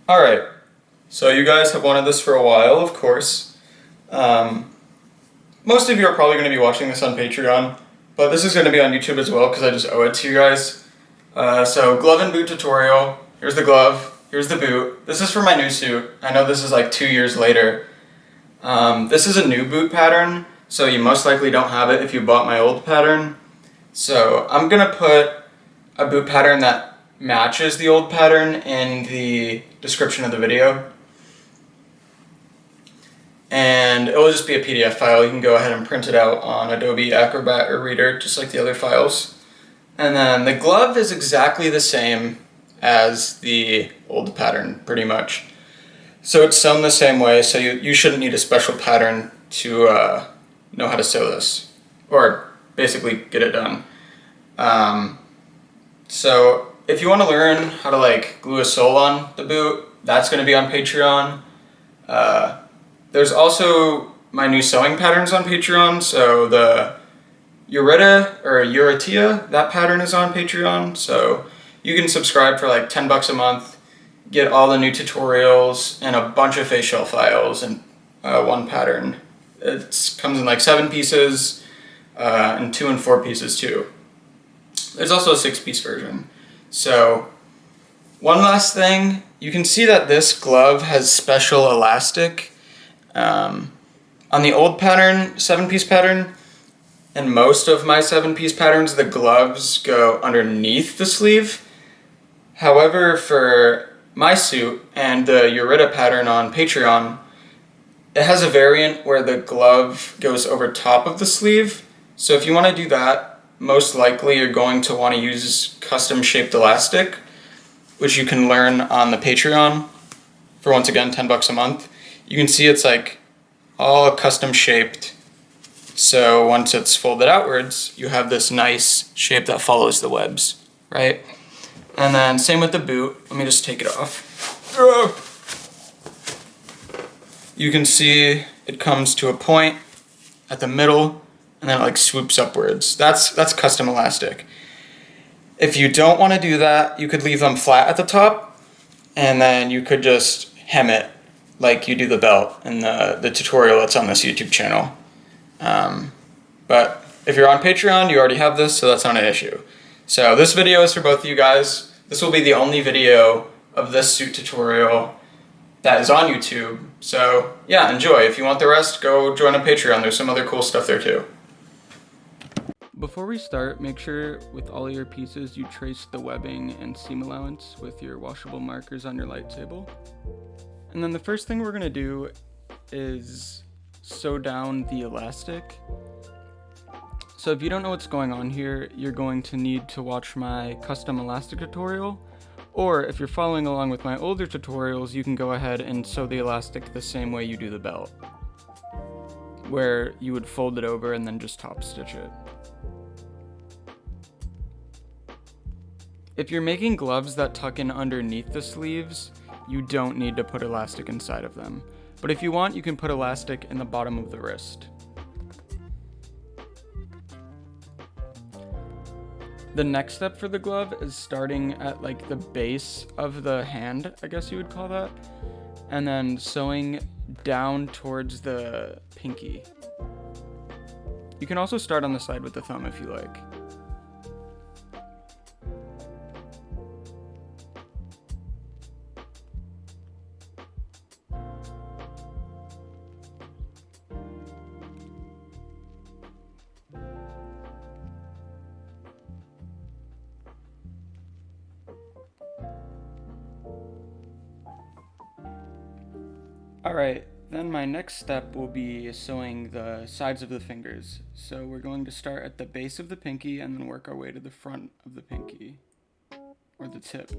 Alright, so you guys have wanted this for a while, of course. Most of you are probably going to be watching this on Patreon, but this is going to be on YouTube as well because I just owe it to you guys. So glove and boot tutorial. Here's the glove, here's the boot. This is for my new suit. I know this is like 2 years later. This is a new boot pattern, so you most likely don't have it if you bought my old pattern. So I'm going to put a boot pattern that matches the old pattern in the description of the video. And it will just be a PDF file. You can go ahead and print it out on Adobe Acrobat or Reader, just like the other files. And then the glove is exactly the same as the old pattern, pretty much. So it's sewn the same way, so you shouldn't need a special pattern to know how to sew this, or basically get it done. So if you want to learn how to glue a sole on the boot, that's going to be on Patreon. There's also my new sewing patterns on Patreon, so the Euratia, that pattern is on Patreon, so you can subscribe for like $10 a month, get all the new tutorials and a bunch of face shell files in one pattern. It comes in like 7 pieces and 2 and 4 pieces too. There's also a 6-piece version. So one last thing, you can see that this glove has special elastic. On the old pattern, 7-piece pattern, and most of my 7-piece patterns, the gloves go underneath the sleeve. However, for my suit and the Eurita pattern on Patreon, it has a variant where the glove goes over top of the sleeve. So if you want to do that, most likely you're going to want to use custom shaped elastic, which you can learn on the Patreon for, once again, $10 a month. You can see it's like all custom shaped. So once it's folded outwards, you have this nice shape that follows the webs, right? And then same with the boot. Let me just take it off. You can see it comes to a point at the middle and then it swoops upwards. That's custom elastic. If you don't want to do that, you could leave them flat at the top and then you could just hem it like you do the belt in the tutorial that's on this YouTube channel. But if you're on Patreon, you already have this, so that's not an issue. So this video is for both of you guys. This will be the only video of this suit tutorial that is on YouTube. So yeah, enjoy. If you want the rest, go join a Patreon. There's some other cool stuff there too. Before we start, make sure with all your pieces you trace the webbing and seam allowance with your washable markers on your light table. And then the first thing we're going to do is sew down the elastic. So if you don't know what's going on here, you're going to need to watch my custom elastic tutorial, or if you're following along with my older tutorials, you can go ahead and sew the elastic the same way you do the belt, where you would fold it over and then just top stitch it. If you're making gloves that tuck in underneath the sleeves, you don't need to put elastic inside of them. But if you want, you can put elastic in the bottom of the wrist. The next step for the glove is starting at the base of the hand, I guess you would call that, and then sewing down towards the pinky. You can also start on the side with the thumb if you like. Alright, then my next step will be sewing the sides of the fingers. So we're going to start at the base of the pinky and then work our way to the front of the pinky, or the tip.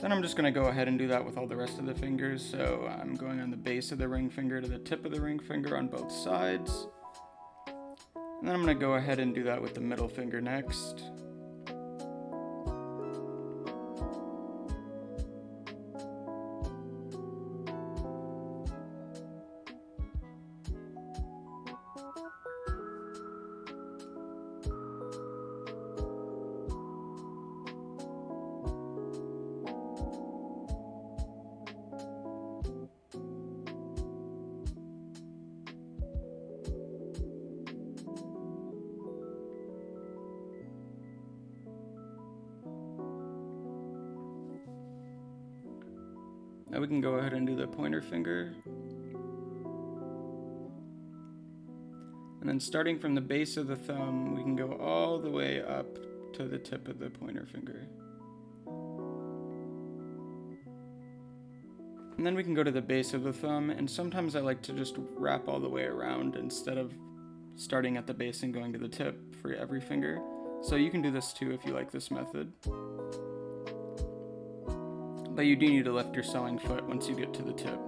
Then I'm just going to go ahead and do that with all the rest of the fingers. So I'm going on the base of the ring finger to the tip of the ring finger on both sides. And then I'm going to go ahead and do that with the middle finger next. Now we can go ahead and do the pointer finger. And then starting from the base of the thumb, we can go all the way up to the tip of the pointer finger. And then we can go to the base of the thumb, and sometimes I like to just wrap all the way around instead of starting at the base and going to the tip for every finger. So you can do this too if you like this method. But you do need to lift your sewing foot once you get to the tip.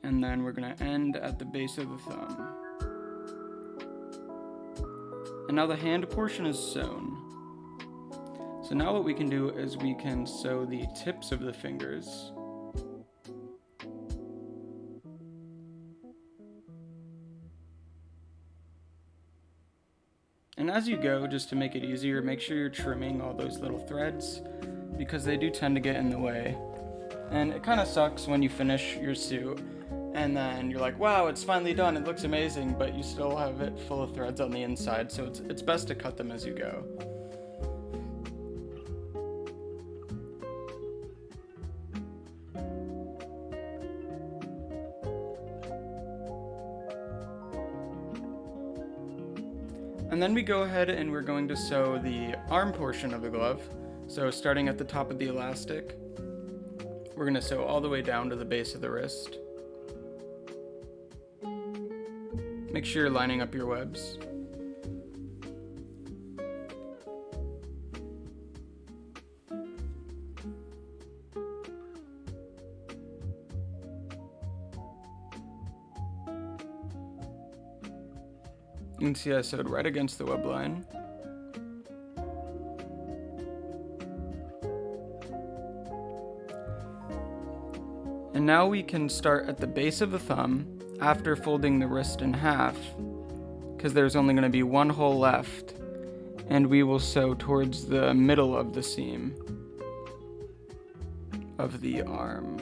And then we're going to end at the base of the thumb. And now the hand portion is sewn. So now what we can do is we can sew the tips of the fingers. And as you go, just to make it easier, make sure you're trimming all those little threads because they do tend to get in the way. And it kind of sucks when you finish your suit and then you're like, wow, it's finally done, it looks amazing, but you still have it full of threads on the inside, so it's best to cut them as you go. And then we go ahead and we're going to sew the arm portion of the glove. So starting at the top of the elastic, we're going to sew all the way down to the base of the wrist. Make sure you're lining up your webs. You can see I sewed right against the web line. And now we can start at the base of the thumb after folding the wrist in half, because there's only going to be one hole left, and we will sew towards the middle of the seam of the arm.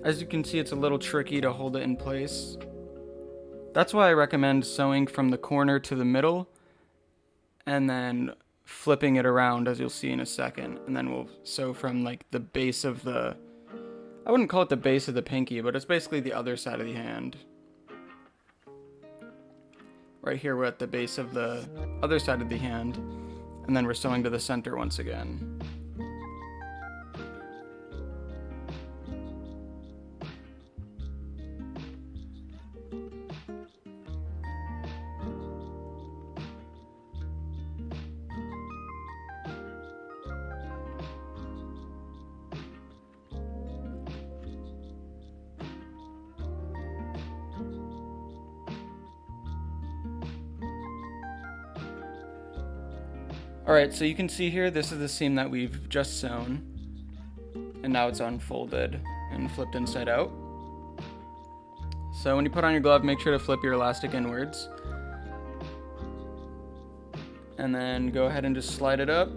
As you can see, it's a little tricky to hold it in place. That's why I recommend sewing from the corner to the middle and then flipping it around, as you'll see in a second. And then we'll sew from like the base of the, I wouldn't call it the base of the pinky, but it's basically the other side of the hand. Right here we're at the base of the other side of the hand, and then we're sewing to the center once again. Alright, so you can see here, this is the seam that we've just sewn, and now it's unfolded and flipped inside out. So when you put on your glove, make sure to flip your elastic inwards, and then go ahead and just slide it up.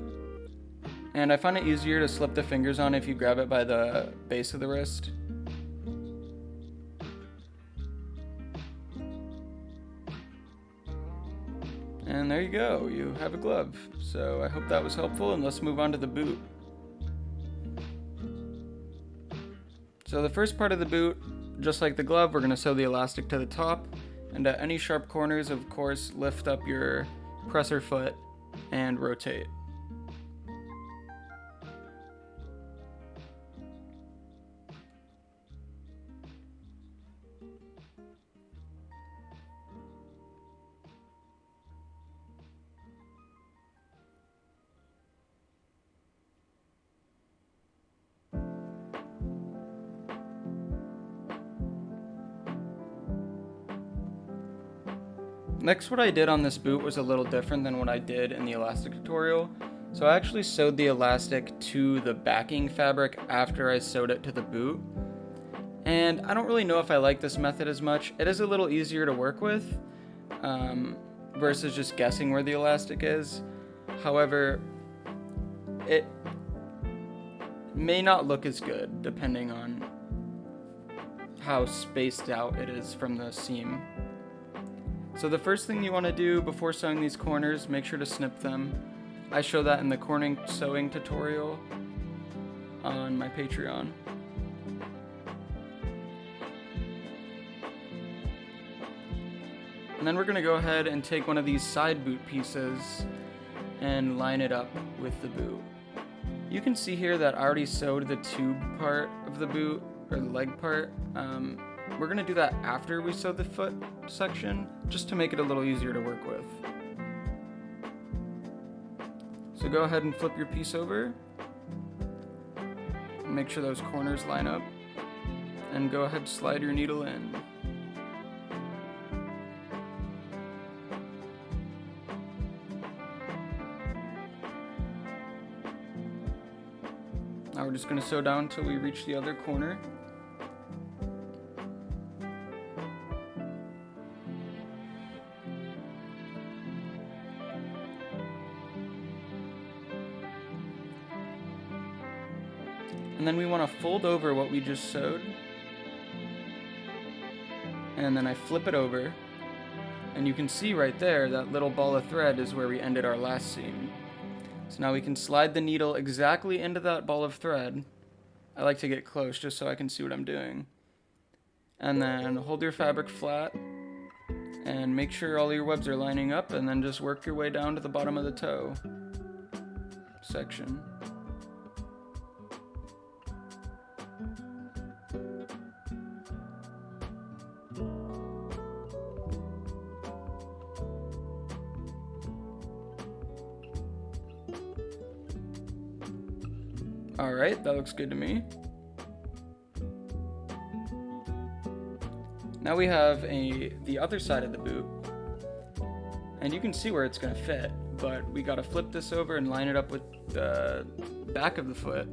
And I find it easier to slip the fingers on if you grab it by the base of the wrist. And there you go, you have a glove. So I hope that was helpful, and let's move on to the boot. So the first part of the boot, just like the glove, we're going to sew the elastic to the top, and at any sharp corners, of course, lift up your presser foot and rotate. Next, what I did on this boot was a little different than what I did in the elastic tutorial. So I actually sewed the elastic to the backing fabric after I sewed it to the boot. And I don't really know if I like this method as much. It is a little easier to work with versus just guessing where the elastic is. However, it may not look as good depending on how spaced out it is from the seam. So the first thing you want to do before sewing these corners, make sure to snip them. I show that in the corner sewing tutorial on my Patreon. And then we're going to go ahead and take one of these side boot pieces and line it up with the boot. You can see here that I already sewed the tube part of the boot, or the leg part. We're going to do that after we sew the foot section, just to make it a little easier to work with. So go ahead and flip your piece over. Make sure those corners line up. And go ahead and slide your needle in. Now we're just going to sew down until we reach the other corner. And then we want to fold over what we just sewed. And then I flip it over. And you can see right there, that little ball of thread is where we ended our last seam. So now we can slide the needle exactly into that ball of thread. I like to get close just so I can see what I'm doing. And then hold your fabric flat and make sure all your webs are lining up, and then just work your way down to the bottom of the toe section. Alright, that looks good to me. Now we have the other side of the boot, and you can see where it's going to fit, but we got to flip this over and line it up with the back of the foot.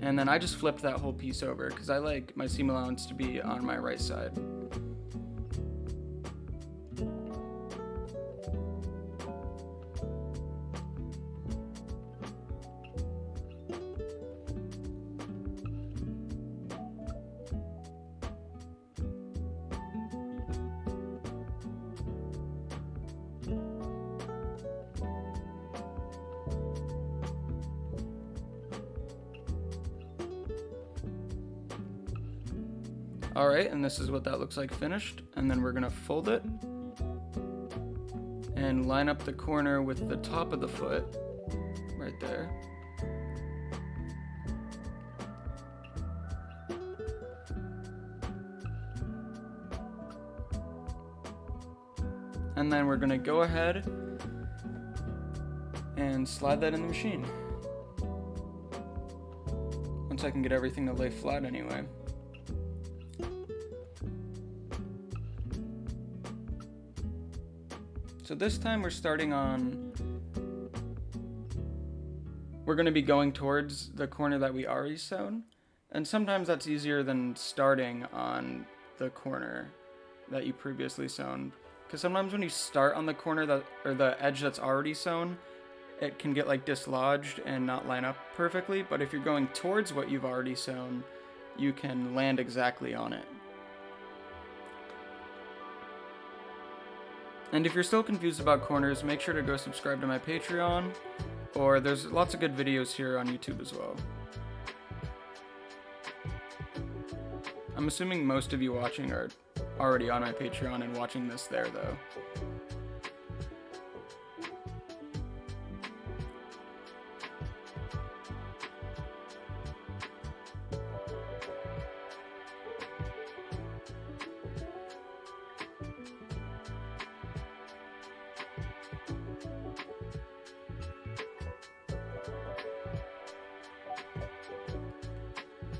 And then I just flipped that whole piece over because I like my seam allowance to be on my right side. Alright, and this is what that looks like finished. And then we're going to fold it and line up the corner with the top of the foot right there. And then we're going to go ahead and slide that in the machine. Once I can get everything to lay flat anyway. So this time we're going to be going towards the corner that we already sewn. And sometimes that's easier than starting on the corner that you previously sewn. Because sometimes when you start on the corner or the edge that's already sewn, it can get like dislodged and not line up perfectly. But if you're going towards what you've already sewn, you can land exactly on it. And if you're still confused about corners, make sure to go subscribe to my Patreon, or there's lots of good videos here on YouTube as well. I'm assuming most of you watching are already on my Patreon and watching this there, though.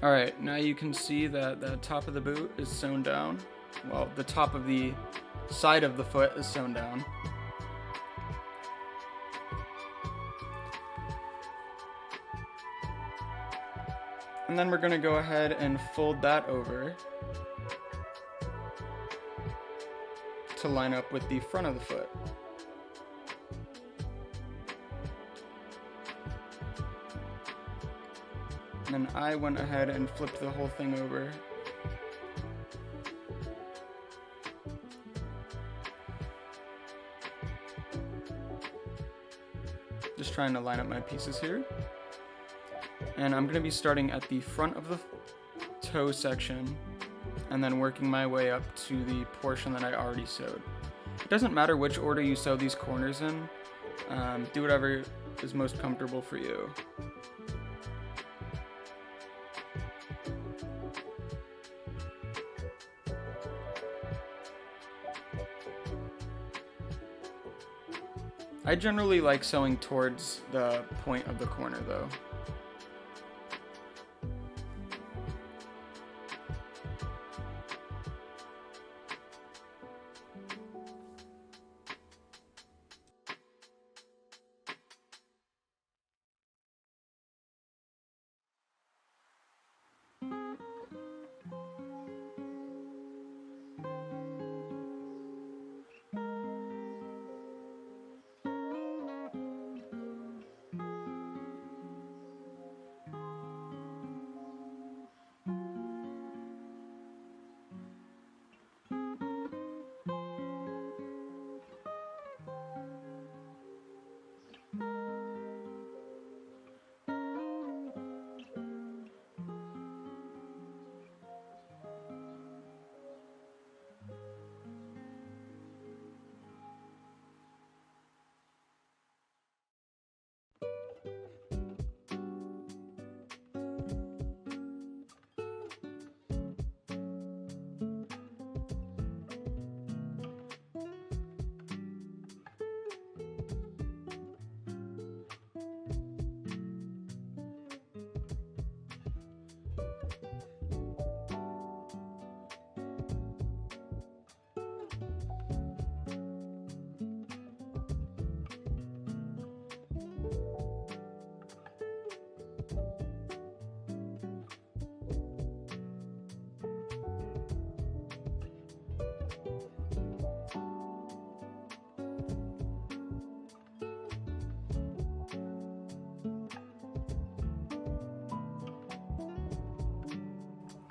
Alright, now you can see that the top of the boot is sewn down. Well, the top of the side of the foot is sewn down. And then we're going to go ahead and fold that over to line up with the front of the foot. And then I went ahead and flipped the whole thing over. Just trying to line up my pieces here. And I'm going to be starting at the front of the toe section and then working my way up to the portion that I already sewed. It doesn't matter which order you sew these corners in. Do whatever is most comfortable for you. I generally like sewing towards the point of the corner though.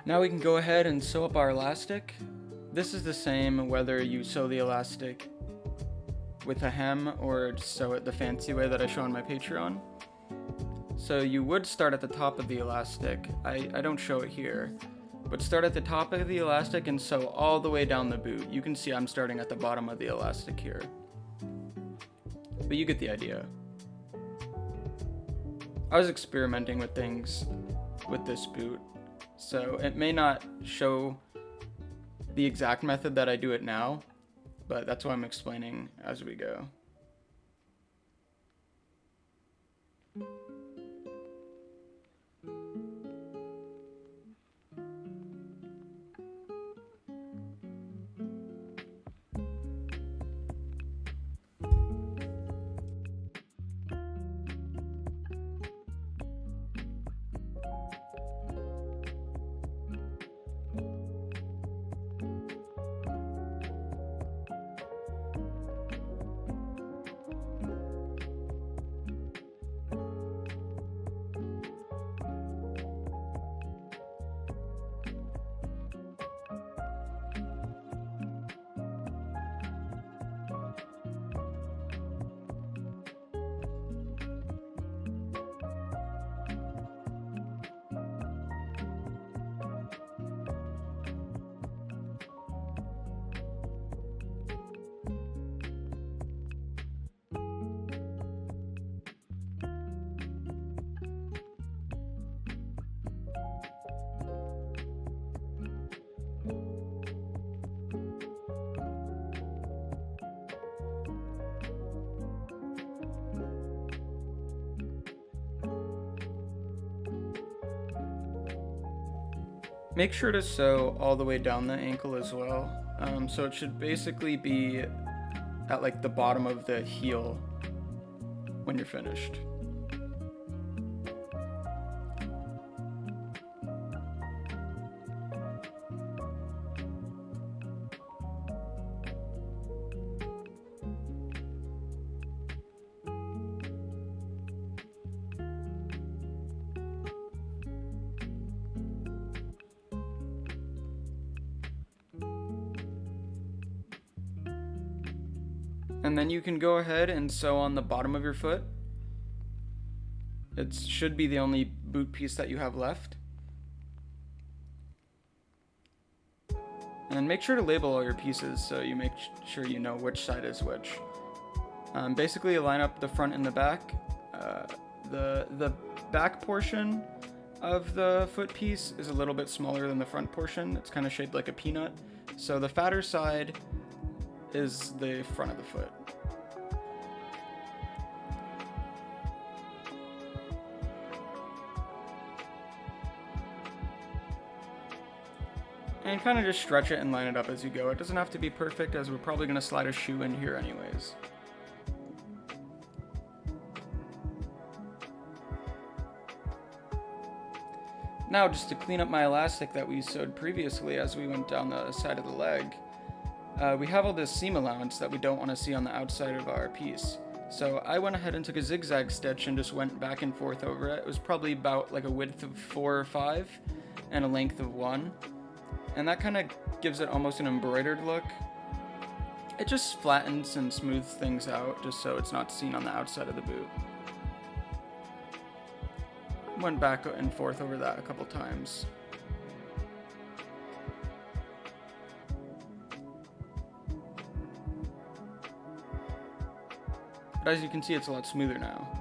Now we can go ahead and sew up our elastic. This is the same whether you sew the elastic with a hem or just sew it the fancy way that I show on my Patreon. So you would start at the top of the elastic. I don't show it here, but start at the top of the elastic and sew all the way down the boot. You can see I'm starting at the bottom of the elastic here, but you get the idea. I was experimenting with things with this boot, so it may not show the exact method that I do it now, but that's what I'm explaining as we go. Make sure to sew all the way down the ankle as well. So it should basically be at like the bottom of the heel when you're finished. And then you can go ahead and sew on the bottom of your foot. It should be the only boot piece that you have left. And make sure to label all your pieces so you make sure you know which side is which. Basically, you line up the front and the back. The back portion of the foot piece is a little bit smaller than the front portion. It's kind of shaped like a peanut. So the fatter side is the front of the foot. And kind of just stretch it and line it up as you go. It doesn't have to be perfect, as we're probably going to slide a shoe in here anyways. Now, just to clean up my elastic that we sewed previously as we went down the side of the leg, we have all this seam allowance that we don't want to see on the outside of our piece. So I went ahead and took a zigzag stitch and just went back and forth over it. It was probably about like a width of 4 or 5 and a length of 1. And that kind of gives it almost an embroidered look. It just flattens and smooths things out just so it's not seen on the outside of the boot. Went back and forth over that a couple times. But as you can see, it's a lot smoother now.